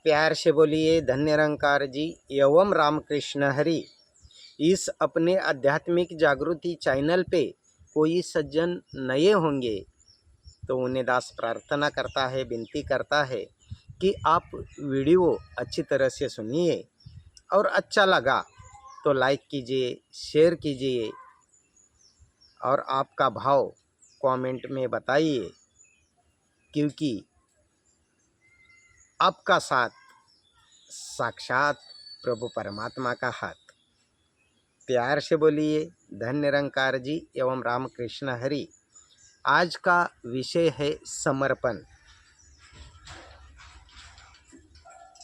प्यार से बोलिए धन्य निरंकार जी एवं रामकृष्ण हरि। इस अपने आध्यात्मिक जागृति चैनल पे कोई सज्जन नए होंगे तो उन्हें दास प्रार्थना करता है, विनती करता है कि आप वीडियो अच्छी तरह से सुनिए और अच्छा लगा तो लाइक कीजिए, शेयर कीजिए और आपका भाव कमेंट में बताइए, क्योंकि आपका साथ साक्षात प्रभु परमात्मा का हाथ। प्यार से बोलिए धन्य निरंकार जी एवं रामकृष्ण हरि। आज का विषय है समर्पण।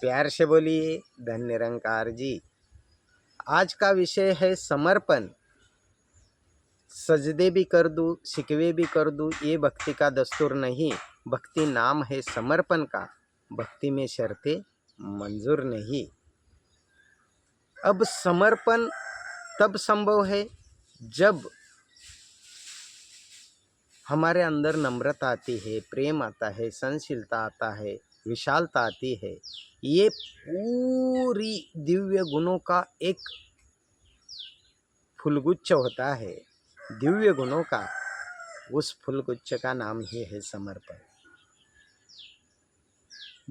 प्यार से बोलिए धन्य निरंकार जी। आज का विषय है समर्पण। सजदे भी कर दूँ, शिकवे भी कर दूँ, ये भक्ति का दस्तूर नहीं। भक्ति नाम है समर्पण का। भक्ति में शर्तें मंजूर नहीं। अब समर्पण तब संभव है जब हमारे अंदर नम्रता आती है, प्रेम आता है, सहनशीलता आता है, विशालता आती है। ये पूरी दिव्य गुणों का एक फूलगुच्छ होता है। दिव्य गुणों का उस फूलगुच्छ का नाम ही है समर्पण।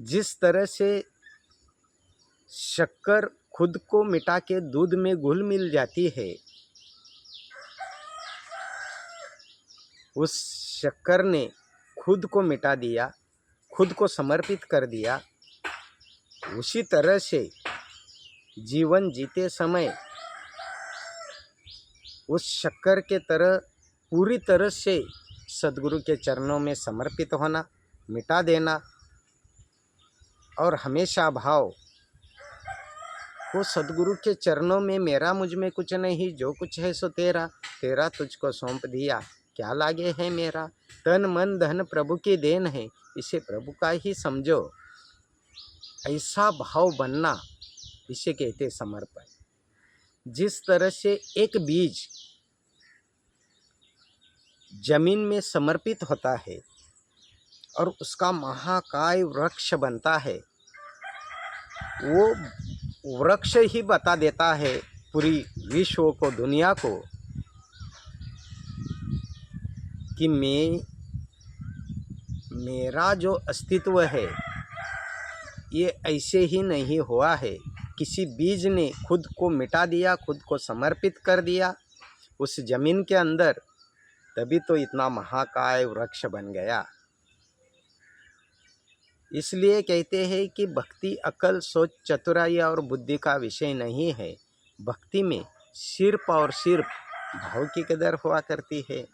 जिस तरह से शक्कर खुद को मिटा के दूध में घुल मिल जाती है, उस शक्कर ने खुद को मिटा दिया, खुद को समर्पित कर दिया। उसी तरह से जीवन जीते समय उस शक्कर के तरह पूरी तरह से सद्गुरु के चरणों में समर्पित होना, मिटा देना और हमेशा भाव वो सद्गुरु के चरणों में, मेरा मुझ में कुछ नहीं, जो कुछ है सो तेरा, तेरा तुझको सौंप दिया, क्या लागे है मेरा। तन मन धन प्रभु की देन है, इसे प्रभु का ही समझो। ऐसा भाव बनना, इसे कहते समर्पण। जिस तरह से एक बीज जमीन में समर्पित होता है और उसका महाकाय वृक्ष बनता है, वो वृक्ष ही बता देता है पूरी विश्व को, दुनिया को, कि मेरा जो अस्तित्व है ये ऐसे ही नहीं हुआ है। किसी बीज ने खुद को मिटा दिया, खुद को समर्पित कर दिया उस जमीन के अंदर, तभी तो इतना महाकाय वृक्ष बन गया। इसलिए कहते हैं कि भक्ति अकल, सोच, चतुराई और बुद्धि का विषय नहीं है। भक्ति में सिर्फ और सिर्फ भाव की कदर हुआ करती है।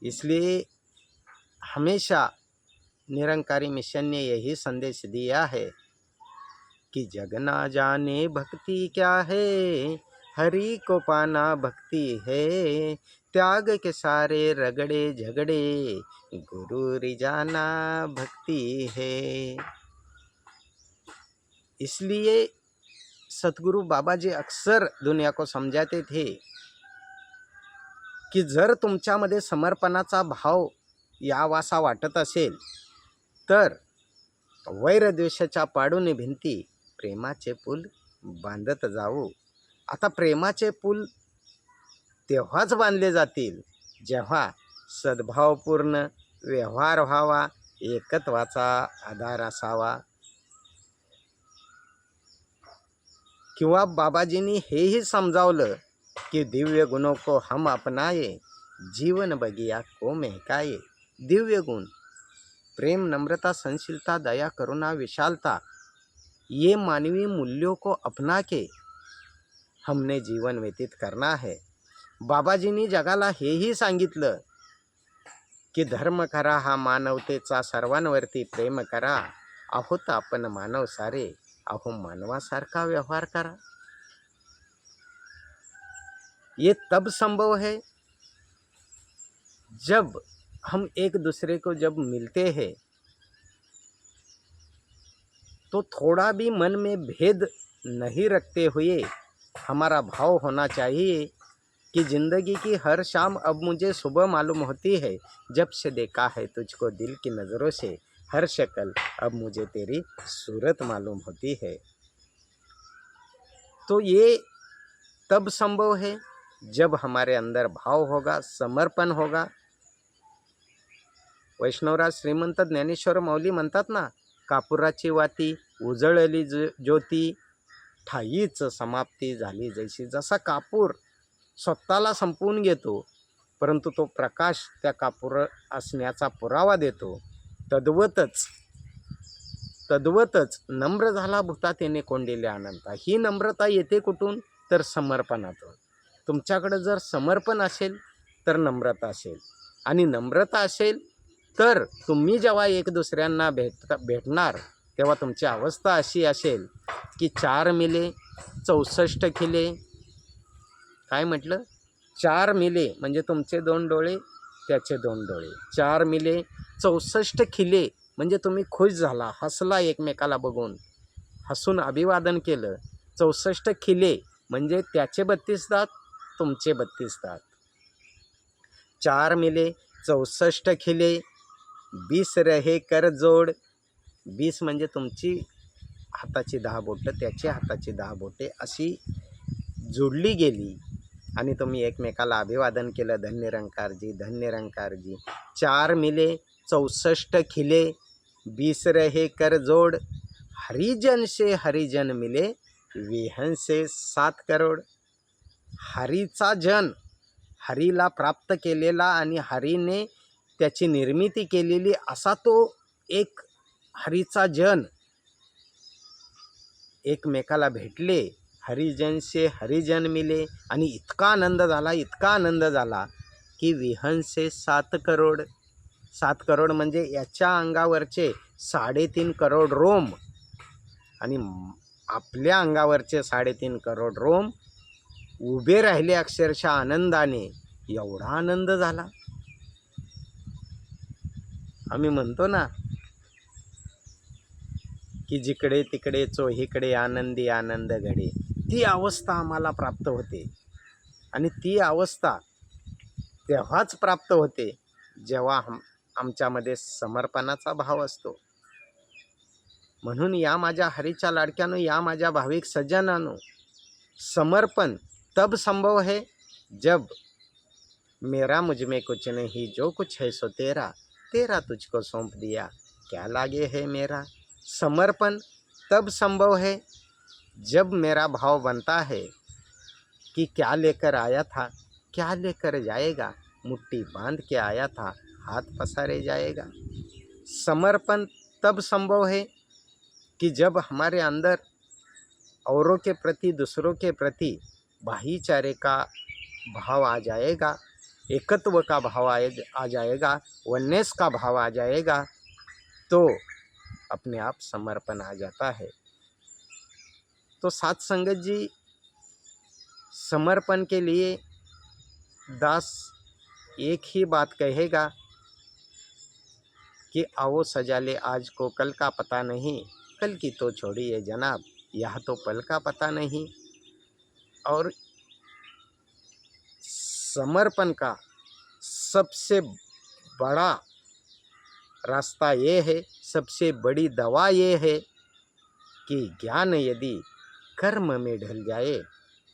इसलिए हमेशा निरंकारी मिशन ने यही संदेश दिया है कि जग ना जाने भक्ति क्या है, हरि को पाना भक्ति है। त्याग के सारे रगड़े झगड़े, गुरु रिजाना भक्ति है। इसलिए सतगुरु बाबा जी अक्सर दुनिया को समजाते थे की जर तुमच्यामध्ये समर्पणाचा भाव यावासा वाटत असेल तर वैरद्वेषाच्या पाडून भिंती प्रेमाचे पूल बांधत जाऊ। आता प्रेमाचे पूल तेव्हाच बांधले जातील जेव्हा सद्भावपूर्ण व्यवहार व्हावा, एकत्वाचा आधार असावा। किंवा बाबाजींनी हेही समजावलं कि दिव्य गुणों को हम अपनाए, जीवन बगिया को महकाए। दिव्य गुण प्रेम, नम्रता, सहनशीलता, दया, करुणा, विशालता, ये मानवीय मूल्यों को अपना के हमने जीवन व्यतीत करना है। बाबाजींनी जगाला हेही सांगितलं की धर्म करा हा मानवतेचा, सर्वांवरती प्रेम करा। आहोत आपण मानव सारे, अहो मानवासारखा व्यवहार करा। ये तब संभव है जब हम एक दूसरे को जब मिलते हैं तो थोड़ा भी मन में भेद नहीं रखते हुए हमारा भाव होना चाहिए कि ज़िंदगी की हर शाम अब मुझे सुबह मालूम होती है, जब से देखा है तुझको दिल की नज़रों से। हर शक्ल अब मुझे तेरी सूरत मालूम होती है। तो ये तब संभव है जब हमारे अंदर भाव होगा, समर्पण होगा। वैष्णवराज श्रीमंत ज्ञानेश्वर माऊली म्हणतात ना, कापुराची वाती उजळली ज्योती, ठाईच समाप्ती झाली जैसी. जसा कापूर स्वतःला संपवून घेतो, परंतु तो प्रकाश त्या कापूर असण्याचा पुरावा देतो, तद्वतच नम्र झाला भूता तेने कोंडिले अनंता. ही नम्रता येते कुठून? तर समर्पणातून. तुमच्याकडे जर समर्पण असेल तर नम्रता असेल, आणि नम्रता असेल तर तुम्ही जेव्हा एक दुसऱ्यांना भेटणार तेव्हा तुमची अवस्था अशी असेल की 4 मिले 64 खिले. काय म्हटलं? 4 मिले म्हणजे तुमचे 2 डोळे, त्याचे 2 डोळे. 4 मिले 64 खिले म्हणजे तुम्ही खुश झाला, हसला एकमेकाला बघून, हसून अभिवादन केलं. 64 खिले म्हणजे त्याचे 32 दात, तुमचे 32 दात. 4 मिले 64 खिले, 20 रहे कर जोड. 20 म्हणजे तुमची हाताची 10 बोटं, त्याची हाताची 10 बोटे अशी जोडली गेली आणि तुम्ही एकमेकाला अभिवादन केलं. धन्य निरंकारजी, धन्य निरंकारजी. 4 मिले 64 खिले, 20 रहे कर जोड. हरिजन से हरिजन मिले, विहन से 7 करोड. हरीचा जन, हरीला प्राप्त केलेला आणि हरीने त्याची निर्मिती केलेली असा तो एक हरीचा जन एकमेकाला भेटले. हरिजन से हरिजन मिले आणि इतका आनंद झाला की विहन से 7 करोड. 7 करोड म्हणजे याच्या अंगावरचे 3.5 करोड रोम आणि आपल्या अंगावरचे 3.5 करोड रोम उभे राहिले अक्षरशः आनंदाने. एवढा आनंद झाला. आम्ही म्हणतो ना की जिकडे तिकडे चोहीकडे आनंदी आनंद घडे. ती अवस्था आम्हाला प्राप्त होते आणि ती अवस्था तेव्हाच प्राप्त होते जेव्हा आमच्यामध्ये समर्पणाचा भाव असतो. म्हणून या माझ्या हरीच्या लाडक्यानो, या माझ्या भाविक सज्जनानो, समर्पण तब संभव है जब मेरा मुझ में कुछ नहीं, जो कुछ है सो तेरा, तेरा तुझको सौंप दिया, क्या लागे है मेरा. समर्पण तब संभव है जब मेरा भाव बनता है कि क्या लेकर आया था, क्या लेकर जाएगा, मुट्ठी बांध के आया था, हाथ पसारे जाएगा. समर्पण तब संभव है कि जब हमारे अंदर औरों के प्रति, दूसरों के प्रति भाईचारे का भाव आ जाएगा, एकत्व का भाव आ जाएगा, वननेस का भाव आ जाएगा, तो अपने आप समर्पण आ जाता है. तो साथ संगत जी, समर्पण के लिए दास एक ही बात कहेगा कि आओ सजा ले आज को कल का पता नहीं, कल की तो छोड़िए जनाब, यह तो पल का पता नहीं. और समर्पण का सबसे बड़ा रास्ता ये है, सबसे बड़ी दवा ये है कि ज्ञान यदि कर्म में ढल जाए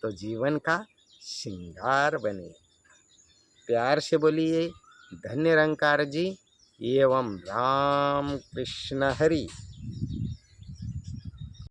तो जीवन का श्रृंगार बने. प्यार से बोलिए धन्य निरंकार जी एवं राम कृष्ण हरि.